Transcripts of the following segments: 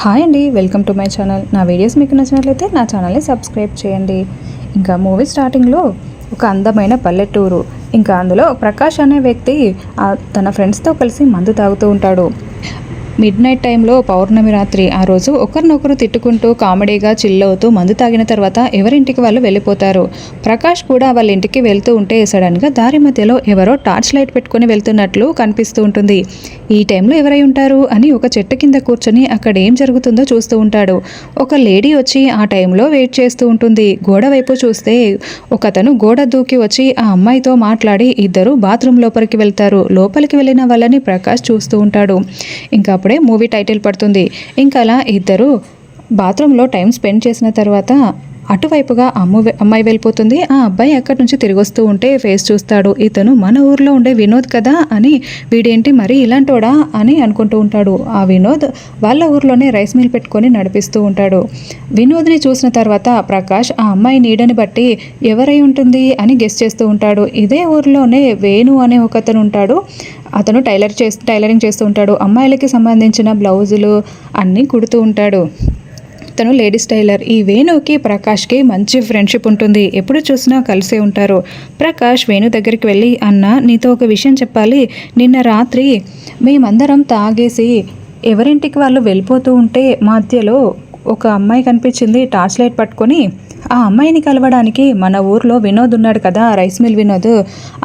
Hi అండి, welcome to my channel. నా videos మీకు నచ్చినట్లయితే నా ఛానల్ని సబ్స్క్రైబ్ చేయండి. ఇంకా మూవీ స్టార్టింగ్లో ఒక అందమైన పల్లెటూరు, ఇంకా అందులో ప్రకాష్ అనే వ్యక్తి తన ఫ్రెండ్స్తో కలిసి మందు తాగుతూ ఉంటాడు. మిడ్ నైట్ టైంలో పౌర్ణమి రాత్రి ఆ రోజు ఒకరినొకరు తిట్టుకుంటూ కామెడీగా చిల్ అవుతూ మందు తాగిన తర్వాత ఎవరింటికి వాళ్ళు వెళ్ళిపోతారు. ప్రకాష్ కూడా వాళ్ళ ఇంటికి వెళ్తూ ఉంటే సడన్గా దారి మధ్యలో ఎవరో టార్చ్ లైట్ పెట్టుకుని వెళ్తున్నట్లు కనిపిస్తూ ఉంటుంది. ఈ టైంలో ఎవరై ఉంటారు అని ఒక చెట్టు కింద కూర్చొని అక్కడ ఏం జరుగుతుందో చూస్తూ ఉంటాడు. ఒక లేడీ వచ్చి ఆ టైంలో వెయిట్ చేస్తూ ఉంటుంది. గోడ వైపు చూస్తే ఒకతను గోడ దూకి వచ్చి ఆ అమ్మాయితో మాట్లాడి ఇద్దరు బాత్రూమ్ లోపలికి వెళ్తారు. లోపలికి వెళ్ళిన వాళ్ళని ప్రకాష్ చూస్తూ ఉంటాడు. ఇంకా అప్పుడే మూవీ టైటిల్ పడుతుంది. ఇంకా అలా ఇద్దరు బాత్రూంలో టైం స్పెండ్ చేసిన తర్వాత అటువైపుగా అమ్మాయి వెళ్ళిపోతుంది. ఆ అబ్బాయి అక్కడి నుంచి తిరిగి వస్తూ ఉంటే ఫేస్ చూస్తాడు. ఇతను మన ఊర్లో ఉండే వినోద్ కదా అని, వీడేంటి మరి ఇలాంటోడా అని అనుకుంటూ ఉంటాడు. ఆ వినోద్ వాళ్ళ ఊర్లోనే రైస్ మిల్ పెట్టుకొని నడిపిస్తూ ఉంటాడు. వినోద్ని చూసిన తర్వాత ప్రకాష్ ఆ అమ్మాయి నీడని బట్టి ఎవరై ఉంటుంది అని గెస్ చేస్తూ ఉంటాడు. ఇదే ఊర్లోనే వేణు అనే ఒకతను ఉంటాడు. అతను టైలరింగ్ చేస్తూ ఉంటాడు. అమ్మాయిలకి సంబంధించిన బ్లౌజులు అన్నీ కుడుతూ ఉంటాడు. తను లేడీస్ టైలర్. ఈ వేణుకి ప్రకాష్కి మంచి ఫ్రెండ్షిప్ ఉంటుంది. ఎప్పుడు చూసినా కలిసే ఉంటారు. ప్రకాష్ వేణు దగ్గరికి వెళ్ళి, అన్న నీతో ఒక విషయం చెప్పాలి. నిన్న రాత్రి మేమందరం తాగేసి ఎవరింటికి వాళ్ళు వెళ్ళిపోతూ ఉంటే మధ్యలో ఒక అమ్మాయి కనిపించింది టార్చ్ లైట్ పట్టుకొని. ఆ అమ్మాయిని కలవడానికి మన ఊర్లో వినోద్ ఉన్నాడు కదా, రైస్ మిల్ వినోద్,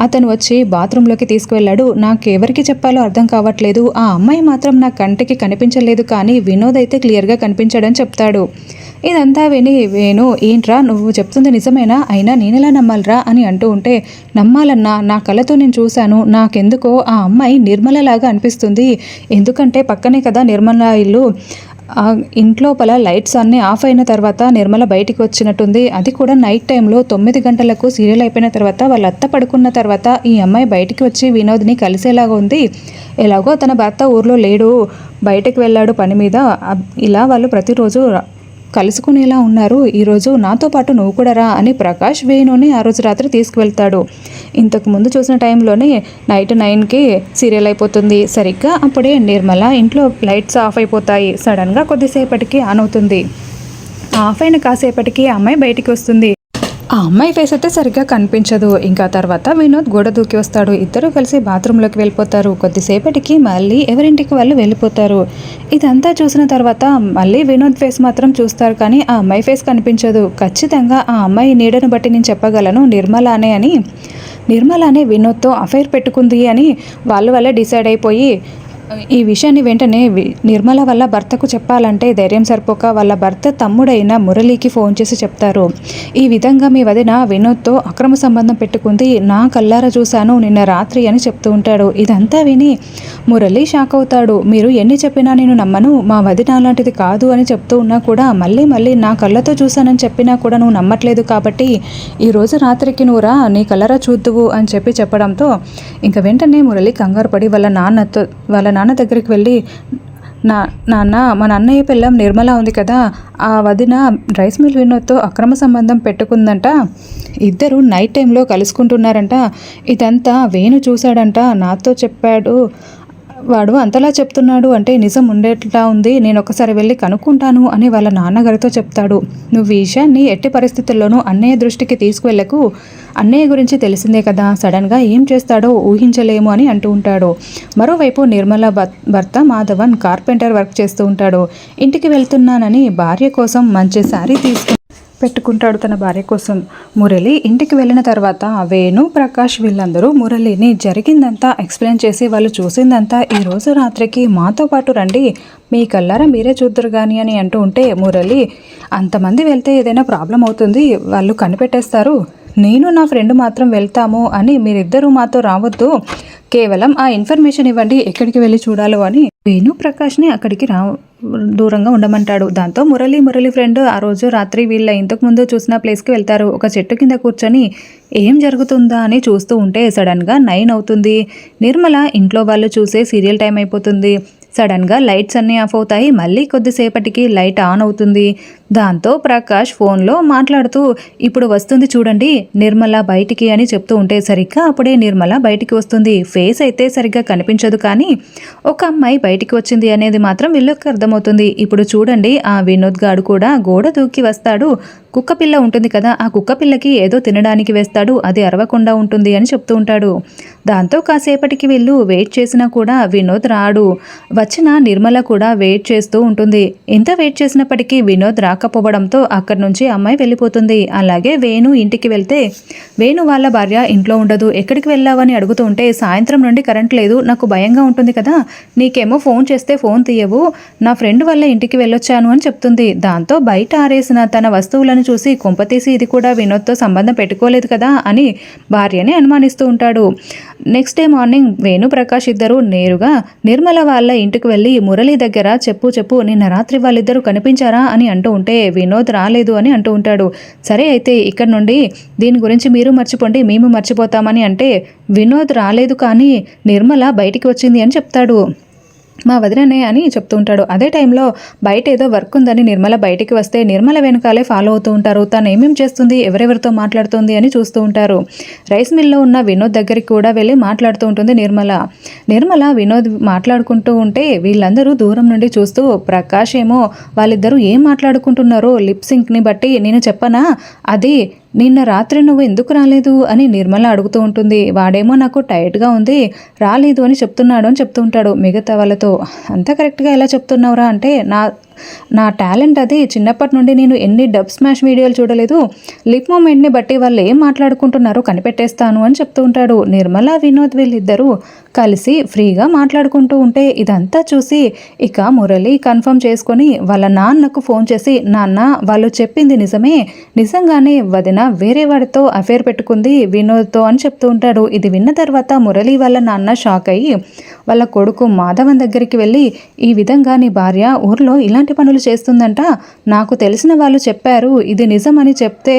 అతను వచ్చి బాత్రూంలోకి తీసుకువెళ్ళాడు. నాకు ఎవరికి చెప్పాలో అర్థం కావట్లేదు. ఆ అమ్మాయి మాత్రం నా కంటికి కనిపించలేదు, కానీ వినోద్ అయితే క్లియర్గా కనిపించాడని చెప్తాడు. ఇదంతా విని వేణు, ఏంట్రా నువ్వు చెప్తుంది నిజమేనా? అయినా నేనెలా నమ్మాలరా అని అంటూ ఉంటే, నమ్మాలన్నా, నా కళ్ళతో నేను చూశాను. నాకెందుకో ఆ అమ్మాయి నిర్మలలాగా అనిపిస్తుంది. ఎందుకంటే పక్కనే కదా నిర్మల ఇల్లు. ఆ ఇంట్లోపల లైట్స్ అన్నీ ఆఫ్ అయిన తర్వాత నిర్మల బయటికి వచ్చినట్టుంది. అది కూడా నైట్ టైంలో 9 గంటలకు సీరియల్ అయిపోయిన తర్వాత వాళ్ళ అత్త పడుకున్న తర్వాత ఈ అమ్మాయి బయటికి వచ్చి వినోద్ని కలిసేలాగా ఉంది. ఎలాగో తన భర్త ఊర్లో లేడు, బయటకు వెళ్ళాడు పని మీద. ఇలా వాళ్ళు ప్రతిరోజు కలుసుకునేలా ఉన్నారు. ఈరోజు నాతో పాటు నువ్వు కూడా రా అని ప్రకాష్ వేణుని ఆ రోజు రాత్రి తీసుకువెళ్తాడు. ఇంతకు ముందు చూసిన టైంలోనే నైట్ 9కి సీరియల్ అయిపోతుంది. సరిగ్గా అప్పుడే నిర్మల ఇంట్లో లైట్స్ ఆఫ్ అయిపోతాయి. సడన్గా కొద్దిసేపటికి ఆన్ అవుతుంది. ఆఫ్ అయిన కాసేపటికి అమ్మాయి బయటికి వస్తుంది. ఆ అమ్మాయి ఫేస్ అయితే సరిగ్గా కనిపించదు. ఇంకా తర్వాత వినోద్ గోడ దూకి వస్తాడు. ఇద్దరు కలిసి బాత్రూంలోకి వెళ్ళిపోతారు. కొద్దిసేపటికి మళ్ళీ ఎవరింటికి వాళ్ళు వెళ్ళిపోతారు. ఇదంతా చూసిన తర్వాత మళ్ళీ వినోద్ ఫేస్ మాత్రం చూస్తారు, కానీ ఆ అమ్మాయి ఫేస్ కనిపించదు. ఖచ్చితంగా ఆ అమ్మాయి నీడను బట్టి నేను చెప్పగలను నిర్మలానే వినోద్తో అఫైర్ పెట్టుకుంది అని వాళ్ళే డిసైడ్ అయిపోయి ఈ విషయాన్ని వెంటనే నిర్మల వాళ్ళ భర్తకు చెప్పాలంటే ధైర్యం సరిపోక వాళ్ళ భర్త తమ్ముడైన మురళికి ఫోన్ చేసి చెప్తారు. ఈ విధంగా మీ వదిన వినోద్తో అక్రమ సంబంధం పెట్టుకుంది, నా కల్లారా చూశాను నిన్న రాత్రి అని చెప్తూ ఉంటాడు. ఇదంతా విని మురళి షాక్ అవుతాడు. మీరు ఎన్ని చెప్పినా నేను నమ్మను, మా వదిన అలాంటిది కాదు అని చెప్తూ ఉన్నా కూడా మళ్ళీ నా కళ్ళతో చూశానని చెప్పినా కూడా నువ్వు నమ్మట్లేదు, కాబట్టి ఈరోజు రాత్రికి నువ్వు రా, నీ కలరా చూద్దువు అని చెప్పడంతో ఇంకా వెంటనే మురళి కంగారు పడి వాళ్ళ నాన్న దగ్గరికి వెళ్ళి, నాన్న మన అన్నయ్య పిల్లం నిర్మల ఉంది కదా, ఆ వదిన రైస్ మిల్ వినోద్తో అక్రమ సంబంధం పెట్టుకుందంట, ఇద్దరు నైట్ టైంలో కలుసుకుంటున్నారంట, ఇదంతా వేణు చూశాడంట, నాతో చెప్పాడు, వాడు అంతలా చెప్తున్నాడు అంటే నిజం ఉండేట్లా ఉంది, నేను ఒకసారి వెళ్ళి కనుక్కుంటాను అని వాళ్ళ నాన్నగారితో చెప్తాడు. నువ్వు ఈ విషయాన్ని ఎట్టి పరిస్థితుల్లోనూ అన్నయ్య దృష్టికి తీసుకువెళ్ళకు, అన్నయ్య గురించి తెలిసిందే కదా, సడన్గా ఏం చేస్తాడో ఊహించలేము అని అంటూ ఉంటాడు. మరోవైపు నిర్మల భర్త మాధవన్ కార్పెంటర్ వర్క్ చేస్తూ ఉంటాడు. ఇంటికి వెళ్తున్నానని భార్య కోసం మంచి శారీ పెట్టుకుంటాడు తన భార్య కోసం. మురళి ఇంటికి వెళ్ళిన తర్వాత వేణు, ప్రకాష్ వీళ్ళందరూ మురళిని జరిగిందంతా ఎక్స్ప్లెయిన్ చేసి వాళ్ళు చూసిందంతా ఈరోజు రాత్రికి మాతో పాటు రండి, మీ కల్లారా మీరే చూద్దరు కానీ అని అంటూ ఉంటే మురళి, అంతమంది వెళ్తే ఏదైనా ప్రాబ్లం అవుతుంది, వాళ్ళు కనిపెట్టేస్తారు, నేను నా ఫ్రెండ్ మాత్రం వెళ్తాము అని మీరిద్దరూ మాతో రావద్దు, కేవలం ఆ ఇన్ఫర్మేషన్ ఇవ్వండి ఎక్కడికి వెళ్ళి చూడాలో అని వేణు ప్రకాష్ని అక్కడికి దూరంగా ఉండమంటాడు. దాంతో మురళి ఫ్రెండ్ ఆ రోజు రాత్రి వీళ్ళ ఇంతకుముందు చూసిన ప్లేస్కి వెళ్తారు. ఒక చెట్టు కింద కూర్చొని ఏం జరుగుతుందా అని చూస్తూ ఉంటే సడన్గా 9 అవుతుంది. నిర్మల ఇంట్లో వాళ్ళు చూసే సీరియల్ టైం అయిపోతుంది. సడన్గా లైట్స్ అన్నీ ఆఫ్ అవుతాయి. మళ్ళీ కొద్దిసేపటికి లైట్ ఆన్ అవుతుంది. దాంతో ప్రకాష్ ఫోన్లో మాట్లాడుతూ ఇప్పుడు వస్తుంది చూడండి నిర్మల బయటికి అని చెప్తూ ఉంటే సరిగ్గా అప్పుడే నిర్మల బయటికి వస్తుంది. ఫేస్ అయితే సరిగ్గా కనిపించదు, కానీ ఒక అమ్మాయి బయటికి వచ్చింది అనేది మాత్రం వీళ్ళకి అర్థమవుతుంది. ఇప్పుడు చూడండి ఆ వినోద్ గాడు కూడా గోడ దూకి వస్తాడు. కుక్క పిల్ల ఉంటుంది కదా, ఆ కుక్క పిల్లకి ఏదో తినడానికి వేస్తాడు, అది అరవకుండా ఉంటుంది అని చెప్తూ ఉంటాడు. దాంతో కాసేపటికి వీళ్ళు వెయిట్ చేసినా కూడా వినోద్ రాడు. వచ్చిన నిర్మల కూడా వెయిట్ చేస్తూ ఉంటుంది. ఎంత వెయిట్ చేసినప్పటికీ వినోద్ రాకపోవడంతో అక్కడి నుంచి అమ్మాయి వెళ్ళిపోతుంది. అలాగే వేణు ఇంటికి వెళ్తే వేణు వాళ్ళ భార్య ఇంట్లో ఉండదు. ఎక్కడికి వెళ్ళావని అడుగుతూ ఉంటే సాయంత్రం నుండి కరెంట్ లేదు, నాకు భయంగా ఉంటుంది కదా, నీకేమో ఫోన్ చేస్తే ఫోన్ తీయవు, నా ఫ్రెండ్ వల్ల ఇంటికి వెళ్ళొచ్చాను అని చెప్తుంది. దాంతో బయట ఆరేసిన తన వస్తువులను చూసి కొంపతీసి ఇది కూడా వినోద్తో సంబంధం పెట్టుకోలేదు కదా అని భార్యని అనుమానిస్తూ ఉంటాడు. Next day morning Venu Prakash ఇద్దరు నేరుగా నిర్మల వాళ్ళ ఇంటికి వెళ్ళి మురళి దగ్గర చెప్పు నిన్న రాత్రి వాళ్ళిద్దరూ కనిపించారా అని అంటూ ఉంటే వినోద్ రాలేదు అని అంటూ ఉంటాడు. సరే అయితే ఇక్కడ నుండి దీని గురించి మీరు మర్చిపోండి, మేము మర్చిపోతామని అంటే వినోద్ రాలేదు కానీ నిర్మల బయటికి వచ్చింది అని చెప్తాడు. మా వదిననే అని చెప్తూ ఉంటాడు. అదే టైంలో బయట ఏదో వర్క్ ఉందని నిర్మల బయటికి వస్తే నిర్మల వెనకాలే ఫాలో అవుతూ ఉంటారు. తను ఏమేం చేస్తుంది, ఎవరెవరితో మాట్లాడుతుంది అని చూస్తూ ఉంటారు. రైస్ మిల్లో ఉన్న వినోద్ దగ్గరికి కూడా వెళ్ళి మాట్లాడుతూ ఉంటుంది నిర్మల వినోద్ మాట్లాడుకుంటూ ఉంటే వీళ్ళందరూ దూరం నుండి చూస్తూ ప్రకాష్ ఏమో వాళ్ళిద్దరూ ఏం మాట్లాడుకుంటున్నారో లిప్ సింక్ని బట్టి నేను చెప్పనా, అది నిన్న రాత్రి నువ్వు ఎందుకు రాలేదు అని నిర్మల అడుగుతూ ఉంటుంది. వాడేమో నాకు టైట్గా ఉంది రాలేదు అని చెప్తున్నాడు అని చెప్తూ ఉంటాడు మిగతా వాళ్ళతో. అంత కరెక్ట్గా ఎలా చెప్తున్నావురా అంటే నా టాలెంట్ అది, చిన్నప్పటి నుండి నేను ఎన్ని డబ్ స్మాష్ వీడియోలు చూడలేదు, లిప్ మూమెంట్ని బట్టి వాళ్ళు ఏం మాట్లాడుకుంటున్నారో కనిపెట్టేస్తాను అని చెప్తూ ఉంటాడు. నిర్మల వినోద్ వీళ్ళిద్దరూ కలిసి ఫ్రీగా మాట్లాడుకుంటూ ఉంటే ఇదంతా చూసి ఇక మురళి కన్ఫర్మ్ చేసుకొని వాళ్ళ నాన్నకు ఫోన్ చేసి నాన్న వాళ్ళు చెప్పింది నిజమే, నిజంగానే వదిన వేరే వాడితో అఫేర్ పెట్టుకుంది వినోద్తో అని చెప్తూ ఉంటాడు. ఇది విన్న తర్వాత మురళి వాళ్ళ నాన్న షాక్ అయ్యి వాళ్ళ కొడుకు మాధవన్ దగ్గరికి వెళ్ళి ఈ విధంగా నీ భార్య ఊర్లో ఇలాంటి పనులు చేస్తుందంట, నాకు తెలిసిన వాళ్ళు చెప్పారు, ఇది నిజమని చెప్తే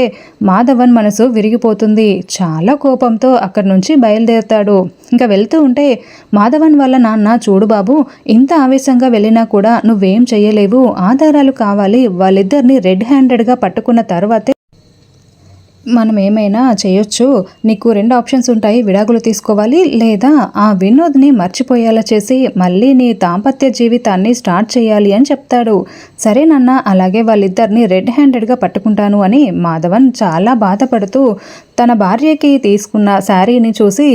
మాధవన్ మనసు విరిగిపోతుంది. చాలా కోపంతో అక్కడి నుంచి బయలుదేరుతాడు. ఇంకా వెళ్తూ ఉంటే మాధవన్ వాళ్ళ నాన్న చూడు బాబు, ఇంత ఆవేశంగా వెళ్ళినా కూడా నువ్వేం చెయ్యలేవు, ఆధారాలు కావాలి, వాళ్ళిద్దరిని రెడ్ హ్యాండెడ్గా పట్టుకున్న తర్వాతే మనం ఏమైనా చేయొచ్చు, నీకు 2 ఆప్షన్స్ ఉంటాయి, విడాకులు తీసుకోవాలి లేదా ఆ వినోద్ని మర్చిపోయేలా చేసి మళ్ళీ నీ దాంపత్య జీవితాన్ని స్టార్ట్ చేయాలి అని చెప్తాడు. సరేనన్న అలాగే వాళ్ళిద్దరిని రెడ్ హ్యాండెడ్గా పట్టుకుంటాను అని మాధవన్ చాలా బాధపడుతూ తన భార్యకి తీసుకున్న శారీని చూసి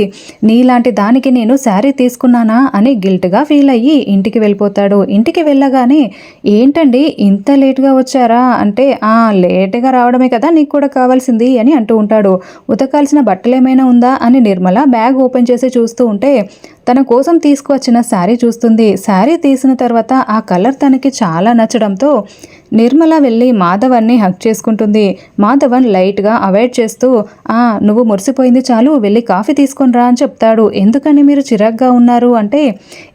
నీలాంటి దానికి నేను శారీ తీసుకున్నానా అని గిల్ట్గా ఫీల్ అయ్యి ఇంటికి వెళ్ళిపోతాడు. ఇంటికి వెళ్ళగానే ఏంటండి ఇంత లేట్గా వచ్చారా అంటే లేట్గా రావడమే కదా నీకు కూడా కావాల్సింది అని అంటూ ఉంటాడు. ఉతకాల్సిన బట్టలు ఏమైనా ఉందా అని నిర్మల బ్యాగ్ ఓపెన్ చేసి చూస్తూ ఉంటే తన కోసం తీసుకువచ్చిన శారీ చూస్తుంది. శారీ తీసిన తర్వాత ఆ కలర్ తనకి చాలా నచ్చడంతో నిర్మల వెళ్ళి మాధవన్ని హక్ చేసుకుంటుంది. మాధవన్ లైట్గా అవాయిడ్ చేస్తూ నువ్వు మురిసిపోయింది చాలు, వెళ్ళి కాఫీ తీసుకొని రా అని చెప్తాడు. ఎందుకని మీరు చిరాగ్గా ఉన్నారు అంటే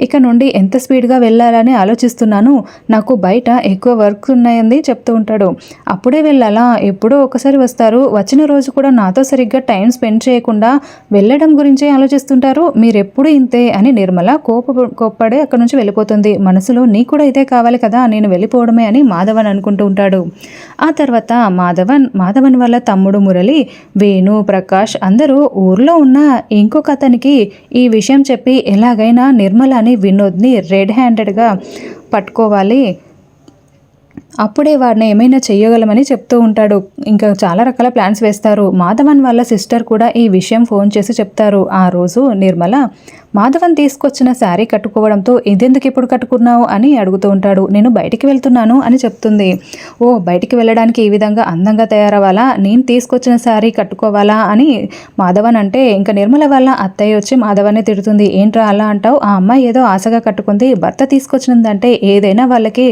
ఇక నుండి ఎంత స్పీడ్గా వెళ్ళాలని ఆలోచిస్తున్నాను, నాకు బయట ఎక్కువ వర్క్ ఉన్నాయని చెప్తూ ఉంటాడు. అప్పుడే వెళ్ళాలా, ఎప్పుడో ఒకసారి వస్తారు, వచ్చిన రోజు కూడా నాతో సరిగ్గా టైం స్పెండ్ చేయకుండా వెళ్ళడం గురించే ఆలోచిస్తుంటారు, మీరెప్పుడు ఇంతే అని నిర్మల కోప్పడే అక్కడి నుంచి వెళ్ళిపోతుంది. మనసులో నీ కూడా ఇదే కావాలి కదా, నేను వెళ్ళిపోవడమే అని మాధవన్ అనుకుంటూ ఉంటాడు. ఆ తర్వాత మాధవన్ వాళ్ళ తమ్ముడు మురళి, వేణు, ప్రకాష్ అందరూ ఊర్లో ఉన్న ఇంకొక అతనికి ఈ విషయం చెప్పి ఎలాగైనా నిర్మలని వినోద్ని రెడ్ హ్యాండెడ్గా పట్టుకోవాలి, అప్పుడే వాడిని ఏమైనా చెయ్యగలమని చెప్తూ ఉంటాడు. ఇంకా చాలా రకాల ప్లాన్స్ వేస్తారు. మాధవన్ వాళ్ళ సిస్టర్ కూడా ఈ విషయం ఫోన్ చేసి చెప్తారు. ఆ రోజు నిర్మల మాధవన్ తీసుకొచ్చిన శారీ కట్టుకోవడంతో ఇదెందుకు ఇప్పుడు కట్టుకున్నావు అని అడుగుతూ ఉంటాడు. నేను బయటికి వెళ్తున్నాను అని చెప్తుంది. బయటికి వెళ్ళడానికి ఈ విధంగా అందంగా తయారవ్వాలా, నేను తీసుకొచ్చిన శారీ కట్టుకోవాలా అని మాధవన్ అంటే ఇంకా నిర్మల వాళ్ళ అత్తయ్య వచ్చి మాధవన్ని తిడుతుంది. ఏంట్రా అలా అంటావు, ఆ అమ్మాయి ఏదో ఆశగా కట్టుకుంది, భర్త తీసుకొచ్చినదంటే ఏదైనా వాళ్ళకి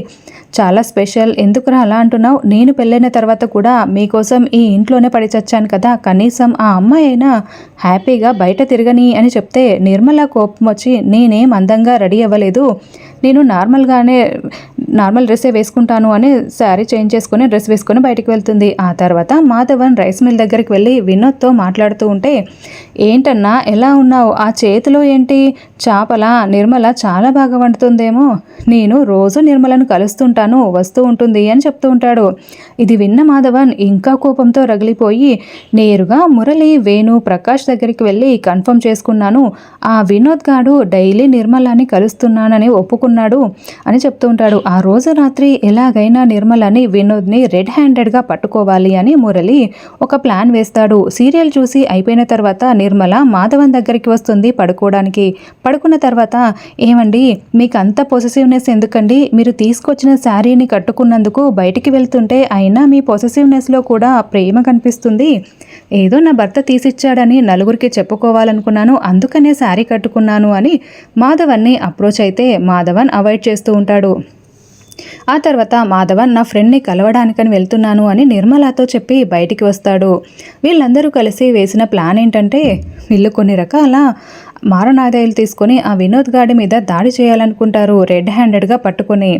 చాలా స్పెషల్, ఎందుకురా అలా అంటున్నావు, నేను పెళ్ళైన తర్వాత కూడా మీకోసం ఈ ఇంట్లోనే పడి చచ్చాను కదా, కనీసం ఆ అమ్మాయి అయినా హ్యాపీగా బయట తిరగని అని చెప్తే నిర్మల కోపం వచ్చి నేనేం అందంగా రెడీ అవ్వలేదు, నేను నార్మల్గానే నార్మల్ డ్రెస్సే వేసుకుంటాను అని శారీ చేంజ్ చేసుకుని డ్రెస్ వేసుకొని బయటికి వెళ్తుంది. ఆ తర్వాత మాధవన్ రైస్ మిల్ దగ్గరికి వెళ్ళి వినోద్తో మాట్లాడుతూ ఉంటే, ఏంటన్నా ఎలా ఉన్నావు, ఆ చేతిలో ఏంటి చేపల, నిర్మల చాలా బాగా వండుతుందేమో, నేను రోజు నిర్మలను కలుస్తుంటాను, వస్తూ ఉంటుంది అని చెప్తూ ఉంటాడు. ఇది విన్న మాధవన్ ఇంకా కోపంతో రగిలిపోయి నేరుగా మురళి, వేణు, ప్రకాష్ దగ్గరికి వెళ్ళి కన్ఫర్మ్ చేసుకున్నాను, ఆ వినోద్ గాడు డైలీ నిర్మలాని కలుస్తున్నానని ఒప్పుకున్నాడు అని చెప్తూ ఉంటాడు. ఆ రోజు రాత్రి ఎలాగైనా నిర్మలని, వినోద్ని రెడ్ హ్యాండెడ్గా పట్టుకోవాలి అని మురళి ఒక ప్లాన్ వేస్తాడు. సీరియల్ చూసి అయిపోయిన తర్వాత నిర్మల మాధవన్ దగ్గరికి వస్తుంది పడుకోవడానికి. పడుకున్న తర్వాత, ఏమండి మీకు అంత పొసెసివ్నెస్ ఎందుకండి, మీరు తీసుకొచ్చిన శారీని కట్టుకున్నందుకు బయటికి వెళ్తుంటే అయినా మీ పొసెసివ్నెస్లో కూడా ప్రేమ కనిపిస్తుంది, ఏదో నా భర్త తీసిచ్చాడని నలుగురికి చెప్పుకోవాలనుకున్నాను, అందుకనే శారీ కట్టుకున్నాను అని మాధవన్ని అప్రోచ్ అయితే మాధవన్ అవాయిడ్ చేస్తూ ఉంటాడు. ఆ తర్వాత మాధవన్ నా ఫ్రెండ్ని కలవడానికని వెళ్తున్నాను అని నిర్మలాతో చెప్పి బయటికి వస్తాడు. వీళ్ళందరూ కలిసి వేసిన ప్లాన్ ఏంటంటే, వీళ్ళు కొన్ని రకాల మారణాదాయాలు తీసుకొని ఆ వినోద్ గాడి మీద దాడి చేయాలనుకుంటారు రెడ్ హ్యాండెడ్గా పట్టుకొని.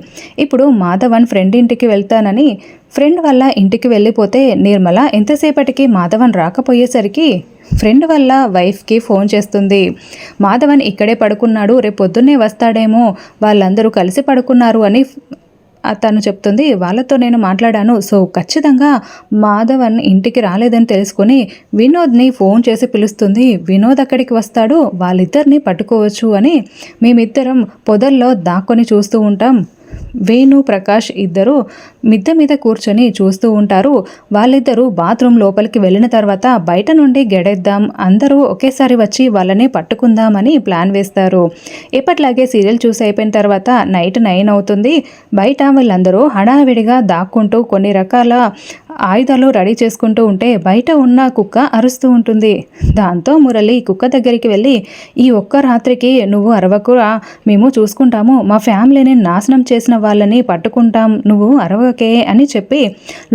ఇప్పుడు మాధవన్ ఫ్రెండ్ ఇంటికి వెళ్తానని ఫ్రెండ్ వల్ల ఇంటికి వెళ్ళిపోతే నిర్మల ఎంతసేపటికి మాధవన్ రాకపోయేసరికి ఫ్రెండ్ వల్ల వైఫ్కి ఫోన్ చేస్తుంది. మాధవన్ ఇక్కడే పడుకున్నాడు, రేపు పొద్దున్నే వస్తాడేమో, వాళ్ళందరూ కలిసి పడుకున్నారు అని తను చెప్తుంది. వాళ్ళతో నేను మాట్లాడాను, సో ఖచ్చితంగా మాధవన్ ఇంటికి రాలేదని తెలుసుకొని వినోద్ని ఫోన్ చేసి పిలుస్తుంది. వినోద్ అక్కడికి వస్తాడు, వాళ్ళిద్దరిని పట్టుకోవచ్చు అని మేమిద్దరం పొదల్లో దాక్కొని చూస్తూ ఉంటాం. వేణు, ప్రకాష్ ఇద్దరు మిద్దె మీద కూర్చొని చూస్తూ ఉంటారు. వాళ్ళిద్దరూ బాత్రూమ్ లోపలికి వెళ్ళిన తర్వాత బయట నుండి గెడేద్దాం, అందరూ ఒకేసారి వచ్చి వాళ్ళని పట్టుకుందామని ప్లాన్ వేస్తారు. ఎప్పట్లాగే సీరియల్ చూసి అయిపోయిన తర్వాత నైట్ 9 అవుతుంది. బయట వీళ్ళందరూ హడావిడిగా దాక్కుంటూ కొన్ని రకాల ఆయుధాలు రెడీ చేసుకుంటూ ఉంటే బయట ఉన్న కుక్క అరుస్తూ ఉంటుంది. దాంతో మురళి కుక్క దగ్గరికి వెళ్ళి, ఈ ఒక్క రాత్రికి నువ్వు అరవకురా, మేము చూసుకుంటాము, మా ఫ్యామిలీని నాశనం చేసిన వాళ్ళని పట్టుకుంటాం, నువ్వు అరవకే అని చెప్పి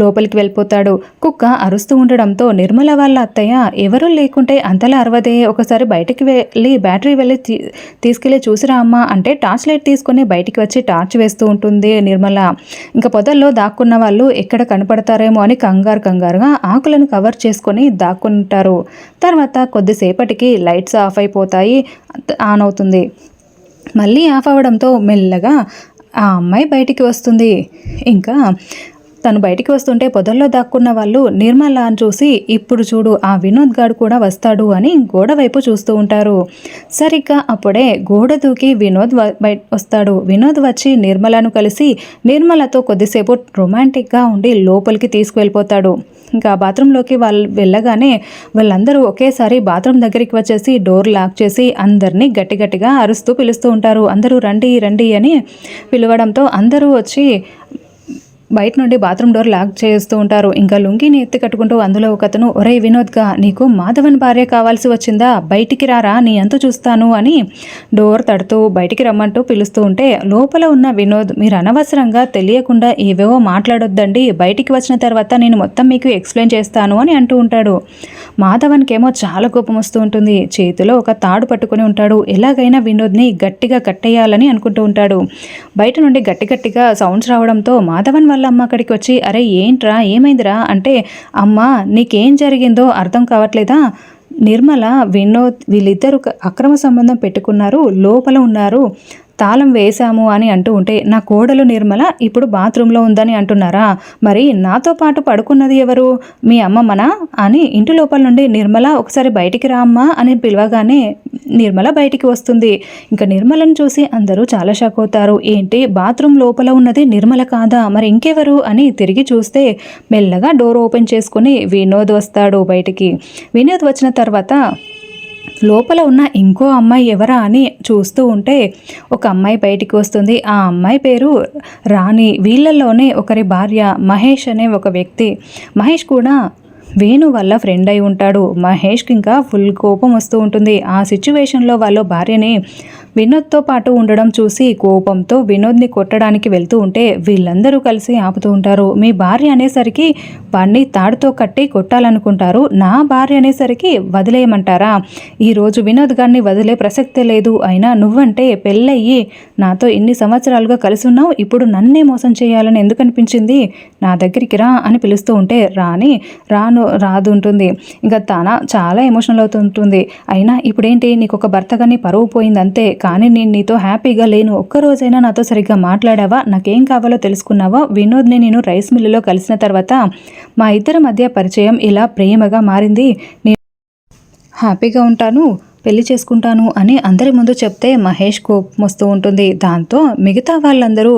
లోపలికి వెళ్ళిపోతాడు. కుక్క అరుస్తూ ఉండడంతో నిర్మల వాళ్ళ అత్తయ్య, ఎవరూ లేకుంటే అంతలా అరవదే, ఒకసారి బయటికి వెళ్ళి బ్యాటరీ వెళ్ళి తీసుకెళ్ళి చూసిరా అమ్మా అంటే టార్చ్ లైట్ తీసుకొని బయటికి వచ్చి టార్చ్ వేస్తూ ఉంటుంది నిర్మల. ఇంకా పొదల్లో దాక్కున్న వాళ్ళు ఎక్కడ కనపడతారేమో అని కంగారుగా ఆకులను కవర్ చేసుకొని దాక్కుంటారు. తర్వాత కొద్దిసేపటికి లైట్స్ ఆఫ్ అయిపోతాయి, ఆన్ అవుతుంది. మళ్ళీ ఆఫ్ అవ్వడంతో మెల్లగా ఆ అమ్మాయి బయటికి వస్తుంది. ఇంకా తను బయటికి వస్తుంటే పొదల్లో దాక్కున్న వాళ్ళు నిర్మల అని చూసి, ఇప్పుడు చూడు ఆ వినోద్ గాడు కూడా వస్తాడు అని గోడ వైపు చూస్తూ ఉంటారు. సరిగ్గా అప్పుడే గోడ దూకి వినోద్ వస్తాడు. వినోద్ వచ్చి నిర్మలను కలిసి నిర్మలతో కొద్దిసేపు రొమాంటిక్గా ఉండి లోపలికి తీసుకువెళ్ళిపోతాడు. ఇంకా బాత్రూంలోకి వాళ్ళు వెళ్ళగానే వాళ్ళందరూ ఒకేసారి బాత్రూమ్ దగ్గరికి వచ్చేసి డోర్ లాక్ చేసి అందరినీ గట్టిగా అరుస్తూ పిలుస్తూ ఉంటారు. అందరూ రండి రండి అని పిలవడంతో అందరూ వచ్చి బయట నుండి బాత్రూమ్ డోర్ లాక్ చేస్తూ ఉంటారు. ఇంకా లుంగిని ఎత్తి కట్టుకుంటూ అందులో ఒకతను, ఒరే వినోద్గా, నీకు మాధవన్ భార్య కావాల్సి వచ్చిందా, బయటికి రారా, నీ అంత చూస్తాను అని డోర్ తడుతూ బయటికి రమ్మంటూ పిలుస్తూ ఉంటే లోపల ఉన్న వినోద్, మీరు అనవసరంగా తెలియకుండా ఏవేవో మాట్లాడొద్దండి, బయటికి వచ్చిన తర్వాత నేను మొత్తం మీకు ఎక్స్ప్లెయిన్ చేస్తాను అని అంటూ ఉంటాడు. మాధవన్కేమో చాలా కోపం వస్తూ ఉంటుంది. చేతిలో ఒక తాడు పట్టుకుని ఉంటాడు. ఎలాగైనా వినోద్ని గట్టిగా కట్టేయాలని అనుకుంటూ ఉంటాడు. బయట నుండి గట్టిగా సౌండ్స్ రావడంతో మాధవన్ వాళ్ళ అమ్మ అక్కడికి వచ్చి, అరే ఏంట్రా, ఏమైందిరా అంటే, అమ్మ నీకేం జరిగిందో అర్థం కావట్లేదా, నిర్మల, వినోద్ వీళ్ళిద్దరూ అక్రమ సంబంధం పెట్టుకున్నారు, లోపల ఉన్నారు, తాళం వేశాము అని అంటూ ఉంటే, నా కోడలు నిర్మల ఇప్పుడు బాత్రూంలో ఉందని అంటున్నారా, మరి నాతో పాటు పడుకున్నది ఎవరు, మీ అమ్మమ్మనా అని ఇంటి లోపల నుండి నిర్మల ఒకసారి బయటికి రా అమ్మా అని పిలవగానే నిర్మల బయటికి వస్తుంది. ఇంకా నిర్మలను చూసి అందరూ చాలా షాక్ అవుతారు. ఏంటి బాత్రూమ్ లోపల ఉన్నది నిర్మల కాదా, మరి ఇంకెవరు అని తిరిగి చూస్తే మెల్లగా డోర్ ఓపెన్ చేసుకుని వినోద్ వస్తాడు బయటికి. వినోద్ వచ్చిన తర్వాత లోపల ఉన్న ఇంకో అమ్మాయి ఎవరా అని చూస్తూ ఉంటే ఒక అమ్మాయి బయటికి వస్తుంది. ఆ అమ్మాయి పేరు రాణి. వీళ్ళల్లోనే ఒకరి భార్య మహేష్ అనే ఒక వ్యక్తి. మహేష్ కూడా వేణు వల్ల ఫ్రెండ్ అయి ఉంటాడు. మహేష్కి ఇంకా ఫుల్ కోపం వస్తూ ఉంటుంది. ఆ సిచ్యువేషన్లో వాళ్ళ భార్యని వినోద్తో పాటు ఉండడం చూసి కోపంతో వినోద్ని కొట్టడానికి వెళ్తూ ఉంటే వీళ్ళందరూ కలిసి ఆపుతూ ఉంటారు. మీ భార్య అనేసరికి వాడిని తాడుతో కట్టి కొట్టాలనుకుంటారు, నా భార్య అనేసరికి వదిలేయమంటారా? ఈరోజు వినోద్ గారిని వదిలే ప్రసక్తే లేదు. అయినా నువ్వంటే పెళ్ళయ్యి నాతో ఇన్ని సంవత్సరాలుగా కలిసి ఉన్నావు, ఇప్పుడు నన్నే మోసం చేయాలని ఎందుకు అనిపించింది? నా దగ్గరికి రా అని పిలుస్తూ ఉంటే రాదు ఉంటుంది. ఇంకా తన చాలా ఎమోషనల్ అవుతుంటుంది. అయినా ఇప్పుడేంటి, నీకు ఒక భర్తగాని పరువు పోయింది అంతే, కానీ నేను నీతో హ్యాపీగా లేను. ఒక్కరోజైనా నాతో సరిగ్గా మాట్లాడావా? నాకేం కావాలో తెలుసుకున్నావా? వినోద్ని నేను రైస్ మిల్లులో కలిసిన తర్వాత మా ఇద్దరి మధ్య పరిచయం ఇలా ప్రేమగా మారింది. నేను హ్యాపీగా ఉంటాను, పెళ్లి చేసుకుంటాను అని అందరి ముందు చెప్తే మహేష్ కోపం వస్తూ ఉంటుంది. దాంతో మిగతా వాళ్ళందరూ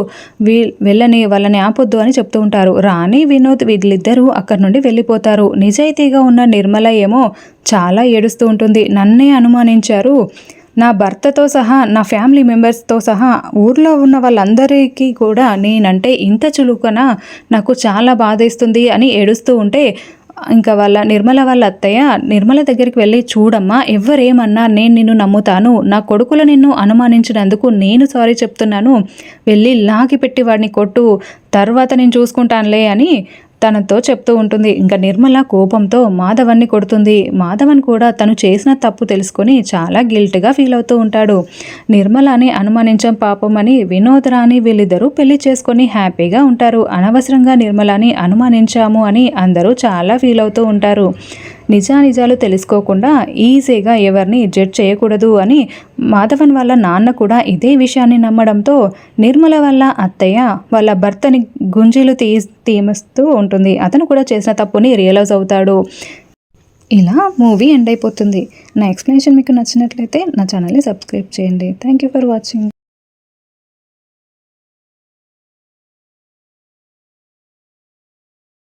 వాళ్ళని ఆపొద్దు అని చెప్తూ ఉంటారు. రాణి వినోద్ వీళ్ళిద్దరూ అక్కడి నుండి వెళ్ళిపోతారు. నిజాయితీగా ఉన్న నిర్మల ఏమో చాలా ఏడుస్తూ ఉంటుంది. నన్నే అనుమానించారు, నా భర్తతో సహా నా ఫ్యామిలీ మెంబర్స్తో సహా ఊర్లో ఉన్న వాళ్ళందరికీ కూడా నేనంటే ఇంత చులుకన, నాకు చాలా బాధేస్తుంది అని ఏడుస్తూ ఉంటే ఇంకా నిర్మల వాళ్ళ అత్తయ్య నిర్మల దగ్గరికి వెళ్ళి, చూడమ్మా, ఎవరేమన్నా నేను నిన్ను నమ్ముతాను, నా కొడుకులు నిన్ను అనుమానించినందుకు నేను సారీ చెప్తున్నాను, వెళ్ళి లాగి పెట్టి వాడిని కొట్టు, తర్వాత నేను చూసుకుంటానులే అని తనతో చెప్తూ ఉంటుంది. ఇంకా నిర్మల కోపంతో మాధవన్ని కొడుతుంది. మాధవన్ కూడా తను చేసిన తప్పు తెలుసుకొని చాలా గిల్ట్గా ఫీల్ అవుతూ ఉంటాడు. నిర్మలని అనుమానించం పాపం అని వినోద్ రాణి వీళ్ళిద్దరూ పెళ్లి చేసుకొని హ్యాపీగా ఉంటారు. అనవసరంగా నిర్మలని అనుమానించాము అని అందరూ చాలా ఫీల్ అవుతూ ఉంటారు. నిజానిజాలు తెలుసుకోకుండా ఈజీగా ఎవరిని జడ్జ్ చేయకూడదు అని మాధవన్ వాళ్ళ నాన్న కూడా ఇదే విషయాన్ని నమ్మడంతో నిర్మల వాళ్ళ అత్తయ్య వాళ్ళ భర్తని గుంజీలు తీమస్తూ ఉంటుంది. అతను కూడా చేసిన తప్పుని రియలైజ్ అవుతాడు. ఇలా మూవీ ఎండ్ అయిపోతుంది. నా ఎక్స్ప్లెనేషన్ మీకు నచ్చినట్లయితే నా ఛానల్ని సబ్స్క్రైబ్ చేయండి. Thank you for watching.